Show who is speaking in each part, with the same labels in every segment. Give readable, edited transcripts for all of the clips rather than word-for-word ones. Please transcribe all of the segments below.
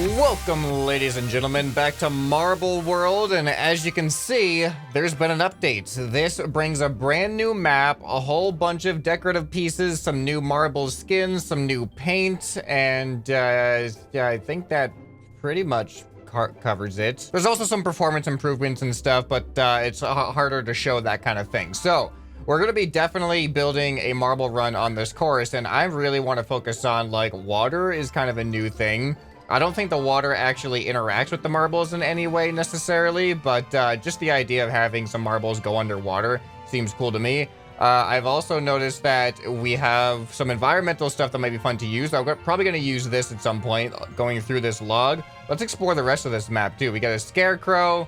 Speaker 1: Welcome, ladies and gentlemen, back to Marble World, and as you can see, there's been an update. This brings a brand new map, a whole bunch of decorative pieces, some new marble skins, some new paint, and yeah, I think that pretty much covers it. There's also some performance improvements and stuff, but it's harder to show that kind of thing. So we're going to be definitely building a marble run on this course, and I really want to focus on, like, water is kind of a new thing. I don't think the water actually interacts with the marbles in any way necessarily, but just the idea of having some marbles go underwater seems cool to me. I've also noticed that we have some environmental stuff that might be fun to use. I'm probably going to use this at some point, going through this log. Let's explore the rest of this map, too. We got a scarecrow.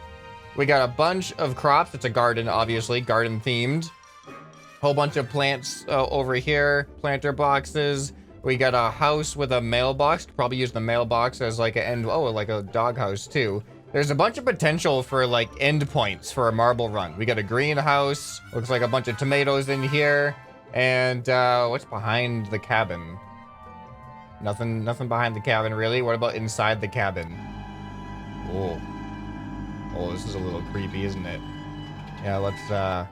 Speaker 1: We got a bunch of crops. It's a garden, obviously, garden-themed. Whole bunch of plants over here, planter boxes. We got a house with a mailbox. Could probably use the mailbox as like an end. Oh, like a doghouse too. There's a bunch of potential for like endpoints for a marble run. We got a greenhouse. Looks like a bunch of tomatoes in here. And what's behind the cabin? Nothing behind the cabin really. What about inside the cabin? Oh, this is a little creepy, isn't it? Yeah, let's I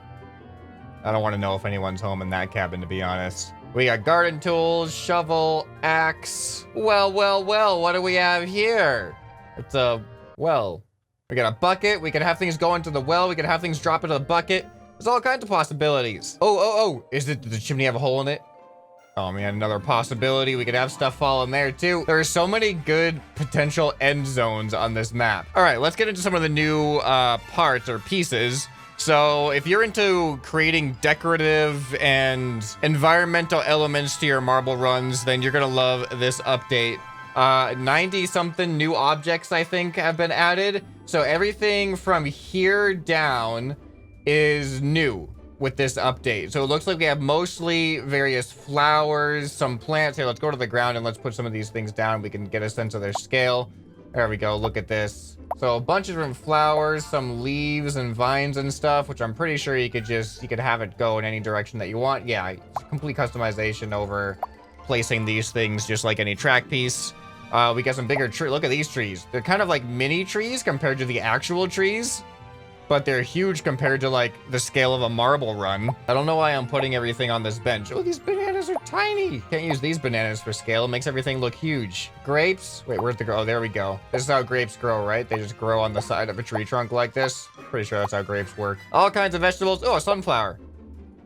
Speaker 1: don't want to know if anyone's home in that cabin, to be honest. We got garden tools, shovel, axe. Well, what do we have here? It's a well. We got a bucket. We could have things go into the well. We could have things drop into the bucket. There's all kinds of possibilities. Oh. Does the chimney have a hole in it? Oh man, another possibility. We could have stuff fall in there too. There are so many good potential end zones on this map. All right, let's get into some of the new parts or pieces. So if you're into creating decorative and environmental elements to your marble runs, then you're gonna love this update. 90 something new objects, I think, have been added. So everything from here down is new with this update. So it looks like we have mostly various flowers, some plants. Here, let's go to the ground and let's put some of these things down. We can get a sense of their scale. There we go, look at this. So a bunch of different flowers, some leaves and vines and stuff, which I'm pretty sure you could have it go in any direction that you want. Yeah, complete customization over placing these things just like any track piece. We got some bigger trees. Look at these trees. They're kind of like mini trees compared to the actual trees, but they're huge compared to like the scale of a marble run. I don't know why I'm putting everything on this bench. Oh, these bananas are tiny. Can't use these bananas for scale. It makes everything look huge. Grapes. Wait, where's the grow? Oh, there we go. This is how grapes grow, right? They just grow on the side of a tree trunk like this. Pretty sure that's how grapes work. All kinds of vegetables. Oh, a sunflower.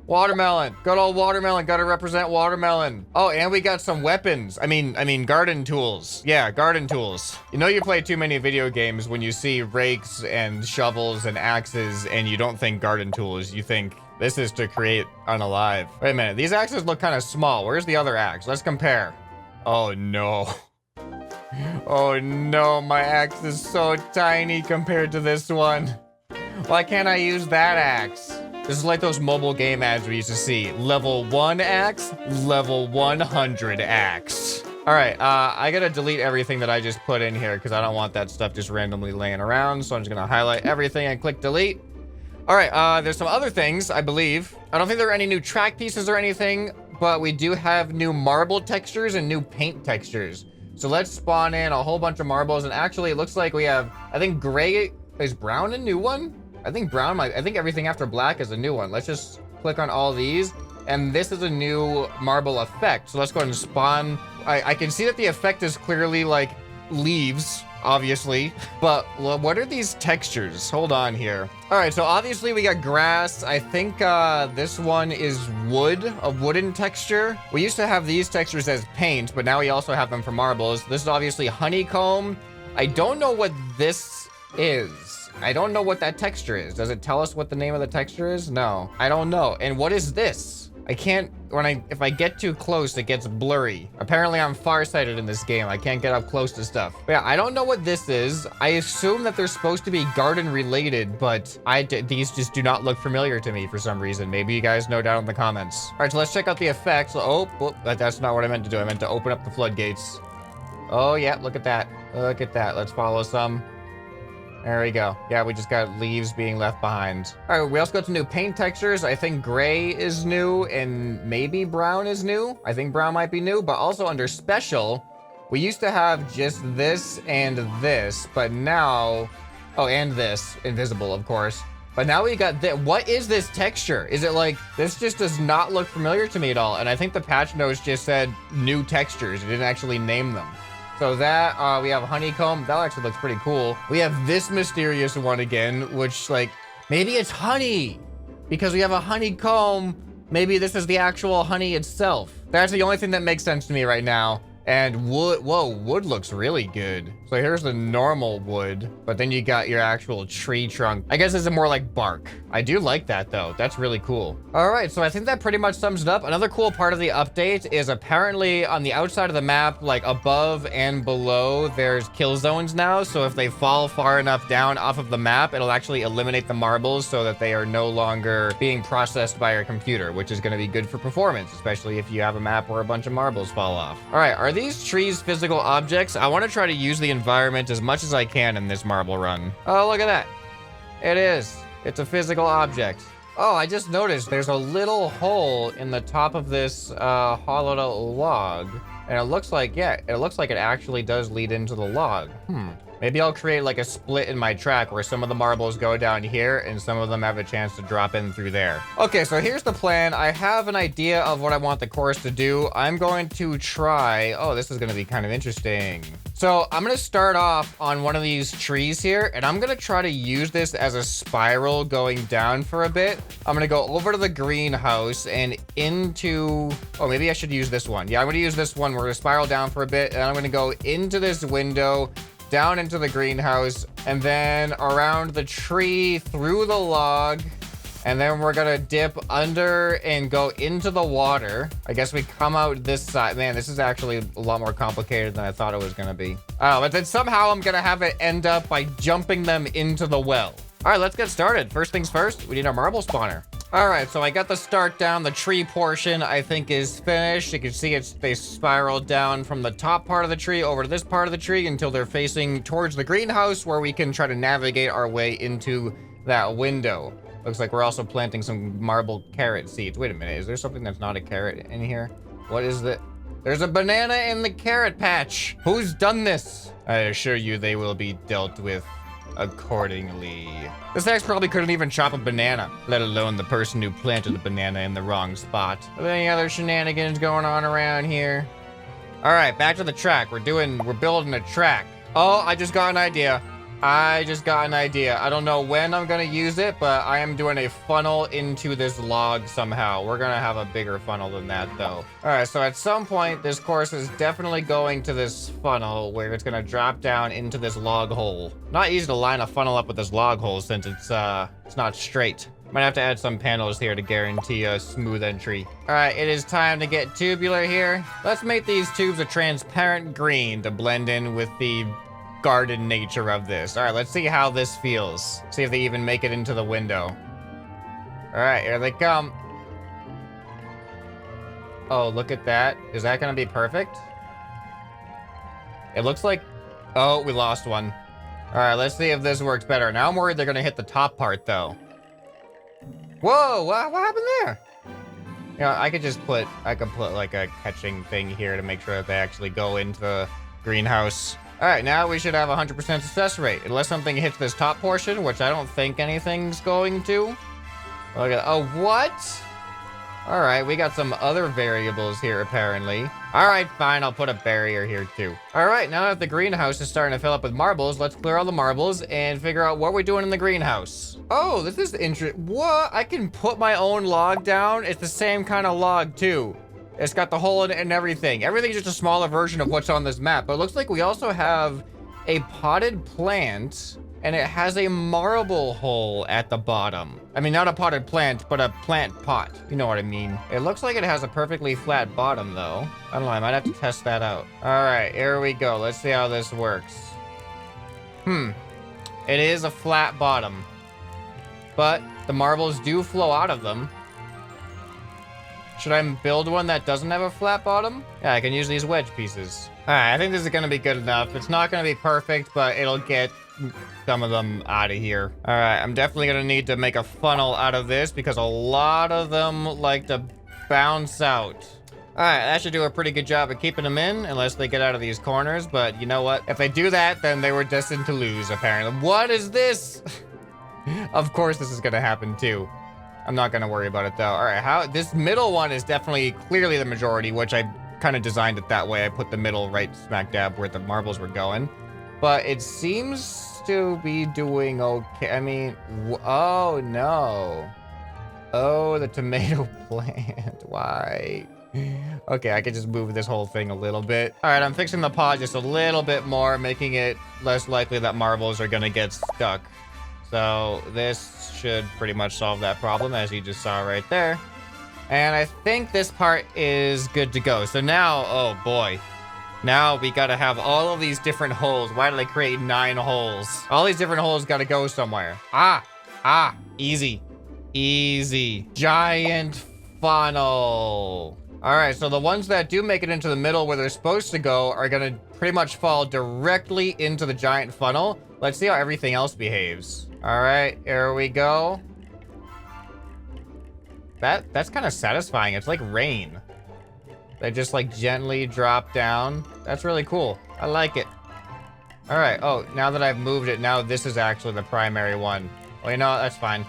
Speaker 1: Watermelon. Good old watermelon. Gotta represent watermelon. Oh, and we got some weapons. I mean, garden tools. Yeah, garden tools. You know you play too many video games when you see rakes and shovels and axes and you don't think garden tools. You think this is to create unalive. Wait a minute. These axes look kind of small. Where's the other axe? Let's compare. Oh, no. Oh, no. My axe is so tiny compared to this one. Why can't I use that axe? This is like those mobile game ads we used to see. Level 1 axe, level 100 axe. All right, I gotta delete everything that I just put in here because I don't want that stuff just randomly laying around. So I'm just gonna highlight everything and click delete. All right, there's some other things, I believe. I don't think there are any new track pieces or anything, but we do have new marble textures and new paint textures. So let's spawn in a whole bunch of marbles. And actually, it looks like we have, I think gray, is brown a new one? I think brown I think everything after black is a new one. Let's just click on all these. And this is a new marble effect. So let's go ahead and spawn. I can see that the effect is clearly like leaves, obviously. But what are these textures? Hold on here. All right, so obviously we got grass. I think this one is wood, a wooden texture. We used to have these textures as paint, but now we also have them for marbles. This is obviously honeycomb. I don't know what this is. I don't know what that texture is. Does it tell us what the name of the texture is? No, I don't know. And what is this? I can't, if I get too close, it gets blurry. Apparently I'm farsighted in this game. I can't get up close to stuff. But yeah, I don't know what this is. I assume that they're supposed to be garden related, but these just do not look familiar to me for some reason. Maybe you guys know down in the comments. All right, so let's check out the effects. Oh, that's not what I meant to do. I meant to open up the floodgates. Oh yeah, look at that. Look at that. Let's follow some. There we go. Yeah, we just got leaves being left behind. All right, we also got some new paint textures. I think gray is new and maybe brown is new. I think brown might be new, but also under special, We used to have just this and this, but now... Oh, and this. Invisible, of course. But now we got that. What is this texture? Is it like, this just does not look familiar to me at all. And I think the patch notes just said new textures. It didn't actually name them. So that, we have honeycomb. That actually looks pretty cool. We have this mysterious one again, which like, maybe it's honey. Because we have a honeycomb. Maybe this is the actual honey itself. That's the only thing that makes sense to me right now. And wood, whoa, wood looks really good. So here's the normal wood, but then you got your actual tree trunk. I guess this is more like bark. I do like that though. That's really cool. All right, so I think that pretty much sums it up. Another cool part of the update is apparently on the outside of the map, like above and below, there's kill zones now. So if they fall far enough down off of the map, it'll actually eliminate the marbles so that they are no longer being processed by your computer, which is gonna be good for performance, especially if you have a map where a bunch of marbles fall off. All right, are these trees physical objects? I want to try to use the environment as much as I can in this marble run. Oh, look at that. It is. It's a physical object. Oh, I just noticed there's a little hole in the top of this hollowed out log. And it looks like, yeah, it looks like it actually does lead into the log. Maybe I'll create like a split in my track where some of the marbles go down here and some of them have a chance to drop in through there. Okay, so here's the plan. I have an idea of what I want the course to do. I'm going to try, oh, this is gonna be kind of interesting. So I'm gonna start off on one of these trees here and I'm gonna try to use this as a spiral going down for a bit. I'm gonna go over to the greenhouse and into, oh, maybe I should use this one. Yeah, I'm gonna use this one. We're gonna spiral down for a bit and I'm gonna go into this window, down into the greenhouse, and then around the tree, through the log, and then we're gonna dip under and go into the water. I guess we come out this side. Man, this is actually a lot more complicated than I thought it was gonna be. Oh, but then somehow I'm gonna have it end up by jumping them into the well. All right, let's get started. First things first, we need our marble spawner. All right, so I got the start down. The tree portion, I think, is finished. You can see they spiral down from the top part of the tree over to this part of the tree until they're facing towards the greenhouse where we can try to navigate our way into that window. Looks like we're also planting some marble carrot seeds. Wait a minute, is there something that's not a carrot in here? What is that? There's a banana in the carrot patch. Who's done this? I assure you they will be dealt with accordingly. This axe probably couldn't even chop a banana, let alone the person who planted the banana in the wrong spot. Are there any other shenanigans going on around here? All right, back to the track. We're building a track. Oh, I just got an idea. I don't know when I'm gonna use it, but I am doing a funnel into this log somehow. We're gonna have a bigger funnel than that though. All right, so at some point, this course is definitely going to this funnel where it's gonna drop down into this log hole. Not easy to line a funnel up with this log hole since it's not straight. Might have to add some panels here to guarantee a smooth entry. All right, it is time to get tubular here. Let's make these tubes a transparent green to blend in with the garden nature of this. All right, let's see how this feels. See if they even make it into the window. All right, here they come. Oh, look at that. Is that gonna be perfect? It looks like, oh, we lost one. All right, let's see if this works better. Now I'm worried they're gonna hit the top part though. Whoa, what happened there? You know, I could put like a catching thing here to make sure that they actually go into the greenhouse. All right, now we should have 100% success rate, unless something hits this top portion, which I don't think anything's going to. Look at, oh, what? All right, we got some other variables here, apparently. All right, fine, I'll put a barrier here, too. All right, now that the greenhouse is starting to fill up with marbles, let's clear all the marbles and figure out what we're doing in the greenhouse. Oh, this is interesting. What? I can put my own log down? It's the same kind of log, too. It's got the hole in it and everything. Everything's just a smaller version of what's on this map. But it looks like we also have a potted plant, and it has a marble hole at the bottom. I mean, not a potted plant, but a plant pot. You know what I mean. It looks like it has a perfectly flat bottom, though. I don't know. I might have to test that out. All right, here we go. Let's see how this works. It is a flat bottom, but the marbles do flow out of them. Should I build one that doesn't have a flat bottom? Yeah, I can use these wedge pieces. All right, I think this is gonna be good enough. It's not gonna be perfect, but it'll get some of them out of here. All right, I'm definitely gonna need to make a funnel out of this because a lot of them like to bounce out. All right, that should do a pretty good job of keeping them in, unless they get out of these corners. But you know what? If they do that, then they were destined to lose, apparently. What is this? Of course this is gonna happen too. I'm not gonna worry about it though. All right, this middle one is definitely clearly the majority, which I kind of designed it that way. I put the middle right smack dab where the marbles were going. But it seems to be doing okay. I mean, oh no. Oh, the tomato plant. Why? Okay, I can just move this whole thing a little bit. All right, I'm fixing the pot just a little bit more, making it less likely that marbles are gonna get stuck. So this should pretty much solve that problem, as you just saw right there. And I think this part is good to go. So now, oh boy. Now we gotta have all of these different holes. Why did I create 9 holes? All these different holes gotta go somewhere. Easy. Easy. Giant funnel. All right, so the ones that do make it into the middle where they're supposed to go are gonna pretty much fall directly into the giant funnel. Let's see how everything else behaves. All right, here we go. That's kind of satisfying. It's like rain. They just like gently drop down. That's really cool. I like it. All right, oh, now that I've moved it, now this is actually the primary one. Well, you know what? That's fine.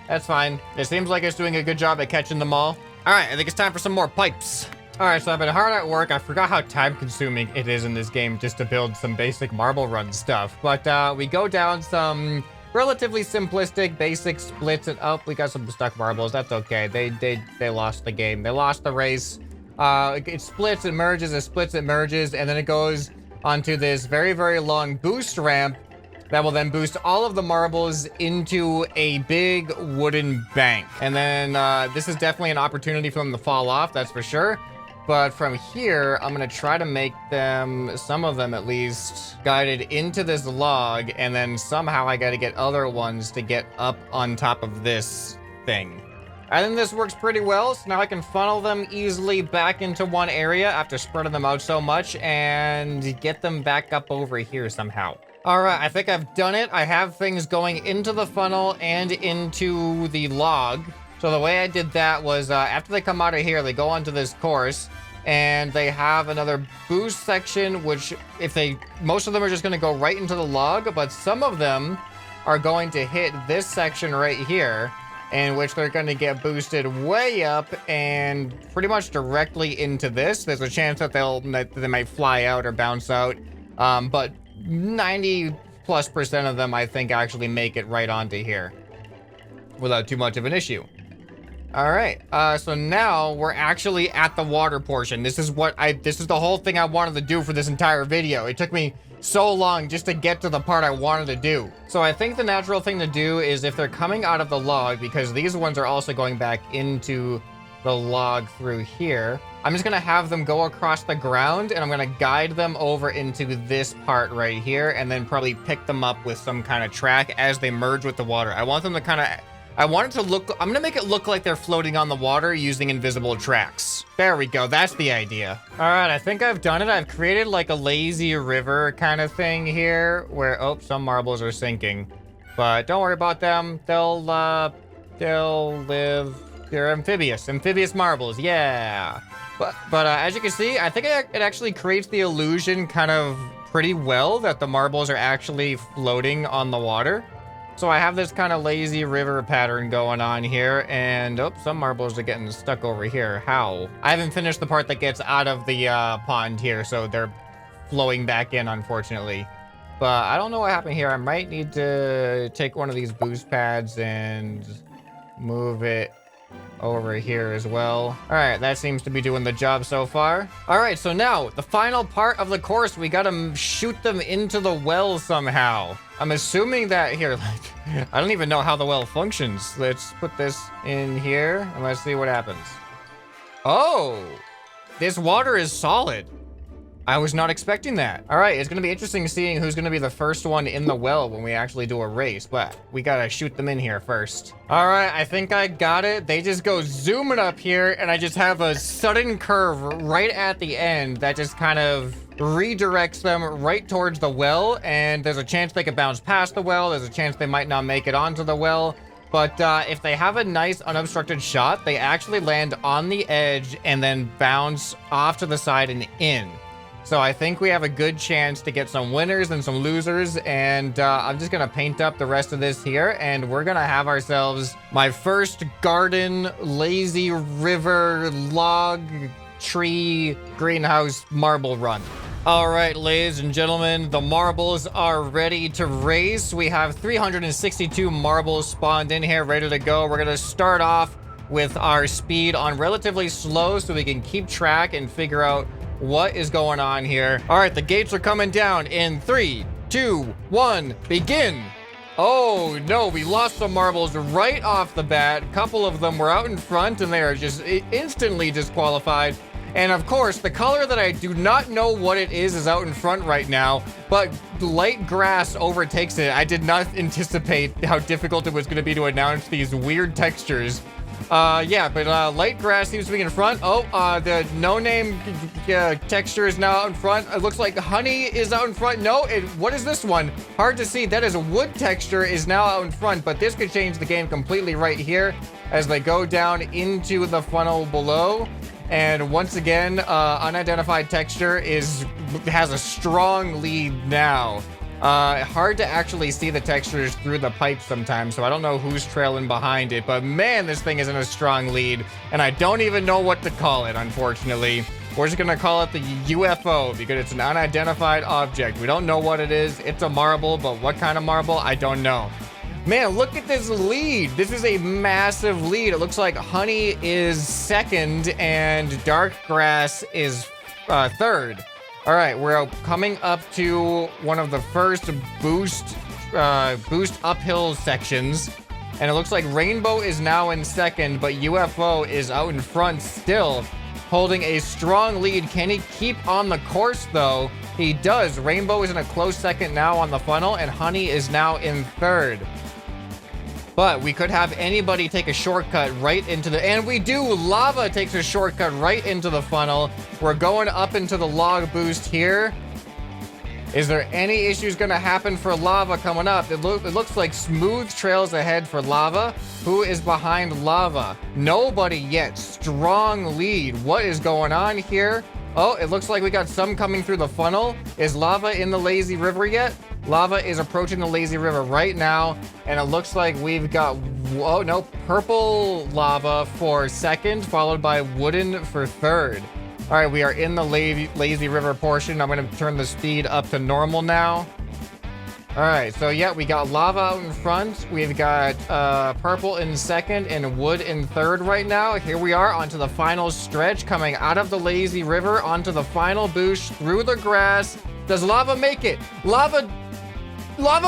Speaker 1: That's fine. It seems like it's doing a good job at catching them all. All right, I think it's time for some more pipes. All right, so I've been hard at work. I forgot how time-consuming it is in this game just to build some basic marble run stuff. But we go down some relatively simplistic, basic splits, and we got some stuck marbles. That's okay. They lost the game. They lost the race. It splits, it merges, it splits, it merges, and then it goes onto this very, very long boost ramp that will then boost all of the marbles into a big wooden bank. And then this is definitely an opportunity for them to fall off, that's for sure. But from here, I'm gonna try to make them, some of them at least, guided into this log, and then somehow I gotta get other ones to get up on top of this thing. I think this works pretty well, so now I can funnel them easily back into one area after spreading them out so much and get them back up over here somehow. All right, I think I've done it. I have things going into the funnel and into the log. So the way I did that was after they come out of here, they go onto this course and they have another boost section, which most of them are just gonna go right into the log, but some of them are going to hit this section right here, in which they're gonna get boosted way up and pretty much directly into this. There's a chance that they might fly out or bounce out, but 90+% of them, I think, actually make it right onto here without too much of an issue. All right, so now we're actually at the water portion. This is the whole thing I wanted to do for this entire video. It took me so long just to get to the part I wanted to do. So I think the natural thing to do is if they're coming out of the log, because these ones are also going back into the log through here, I'm just gonna have them go across the ground and I'm gonna guide them over into this part right here and then probably pick them up with some kind of track as they merge with the water. I want them to I'm gonna make it look like they're floating on the water using invisible tracks. There we go, that's the idea. All right, I think I've done it. I've created like a lazy river kind of thing here where, oh, some marbles are sinking. But don't worry about them. They'll live. They're amphibious marbles, yeah. But as you can see, I think it actually creates the illusion kind of pretty well that the marbles are actually floating on the water. So I have this kind of lazy river pattern going on here, and some marbles are getting stuck over here. How? I haven't finished the part that gets out of the pond here, so they're flowing back in, unfortunately. But I don't know what happened here. I might need to take one of these boost pads and move it over here as well. All right, that seems to be doing the job so far. All right, so now the final part of the course, we gotta shoot them into the well somehow. I'm assuming that here, I don't even know how the well functions. Let's put this in here and let's see what happens. Oh, this water is solid. I was not expecting that. All right, it's gonna be interesting seeing who's gonna be the first one in the well when we actually do a race, but we gotta shoot them in here first. All right, I think I got it. They just go zooming up here and I just have a sudden curve right at the end that just kind of redirects them right towards the well, and there's a chance they could bounce past the well. There's a chance they might not make it onto the well. But if they have a nice unobstructed shot, they actually land on the edge and then bounce off to the side and in. So I think we have a good chance to get some winners and some losers. And I'm just going to paint up the rest of this here. And we're going to have ourselves my first garden, lazy river, log, tree, greenhouse, marble run. All right, ladies and gentlemen, the marbles are ready to race. We have 362 marbles spawned in here, ready to go. We're going to start off with our speed on relatively slow so we can keep track and figure out what is going on here. All right, the gates are coming down in 3, 2, 1, begin. Oh no, we lost some marbles right off the bat. A couple of them were out in front and they are just instantly disqualified. And of course, the color that I do not know what it is out in front right now, but light grass overtakes it. I did not anticipate how difficult it was going to be to announce these weird textures. Yeah, but light grass seems to be in front. Oh, the no-name texture is now out in front. It looks like honey is out in front. No, what is this one? Hard to see. That is a wood texture is now out in front, but this could change the game completely right here as they go down into the funnel below. And once again, unidentified texture has a strong lead now. Hard to actually see the textures through the pipe sometimes, so I don't know who's trailing behind it, but man, this thing is in a strong lead, and I don't even know what to call it, unfortunately. We're just gonna call it the UFO because it's an unidentified object. We don't know what it is. It's a marble, but what kind of marble? I don't know. Man, look at this lead. This is a massive lead. It looks like honey is second and dark grass is third. All right, we're coming up to one of the first boost uphill sections. And it looks like Rainbow is now in second, but UFO is out in front still, holding a strong lead. Can he keep on the course, though? He does. Rainbow is in a close second now on the funnel, and Honey is now in third. But we could have anybody take a shortcut right into the... And we do! Lava takes a shortcut right into the funnel. We're going up into the log boost here. Is there any issues going to happen for Lava coming up? It looks like smooth trails ahead for Lava. Who is behind Lava? Nobody yet. Strong lead. What is going on here? Oh, it looks like we got some coming through the funnel. Is Lava in the lazy river yet? Lava is approaching the lazy river right now, and it looks like we've got, oh no, purple lava for second, followed by wooden for third. All right, we are in the lazy river portion. I'm going to turn the speed up to normal now. All right, so yeah, we got lava out in front. We've got purple in second and wood in third right now. Here we are onto the final stretch, coming out of the lazy river onto the final boost through the grass. Does Lava make it? Lava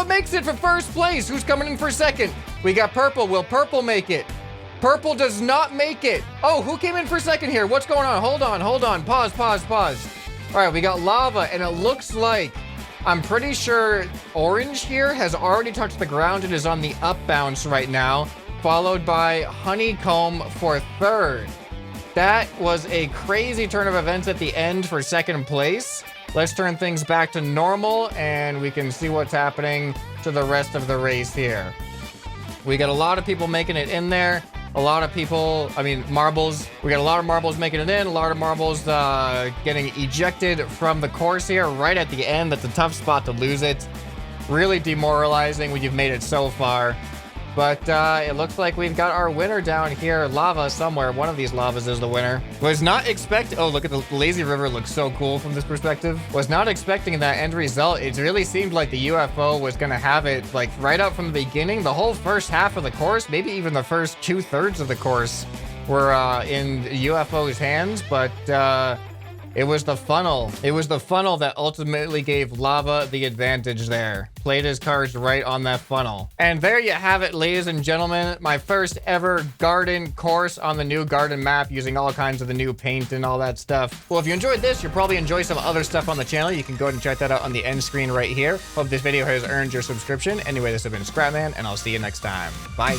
Speaker 1: makes it for first place. Who's coming in for second? We got purple. Will purple make it? Purple does not make it. Oh, who came in for second here? What's going on? Hold on. Pause. All right, we got Lava, and it looks like, I'm pretty sure orange here has already touched the ground and is on the up bounce right now, followed by Honeycomb for third. That was a crazy turn of events at the end for second place. Let's turn things back to normal and we can see what's happening to the rest of the race here. We got a lot of people making it in there. A lot of people, marbles. We got a lot of marbles making it in. A lot of marbles getting ejected from the course here right at the end. That's a tough spot to lose it. Really demoralizing when you've made it so far. But it looks like we've got our winner down here. Lava somewhere. One of these lavas is the winner. Was not expect. Oh, look at the lazy river. Looks so cool from this perspective. Was not expecting that end result. It really seemed like the UFO was going to have it like right out from the beginning. The whole first half of the course, maybe even the first 2/3 of the course were in UFO's hands. But it was the funnel. It was the funnel that ultimately gave Lava the advantage there. Played his cards right on that funnel. And there you have it, ladies and gentlemen. My first ever garden course on the new garden map using all kinds of the new paint and all that stuff. Well, if you enjoyed this, you'll probably enjoy some other stuff on the channel. You can go ahead and check that out on the end screen right here. Hope this video has earned your subscription. Anyway, this has been ScrapMan, and I'll see you next time. Bye.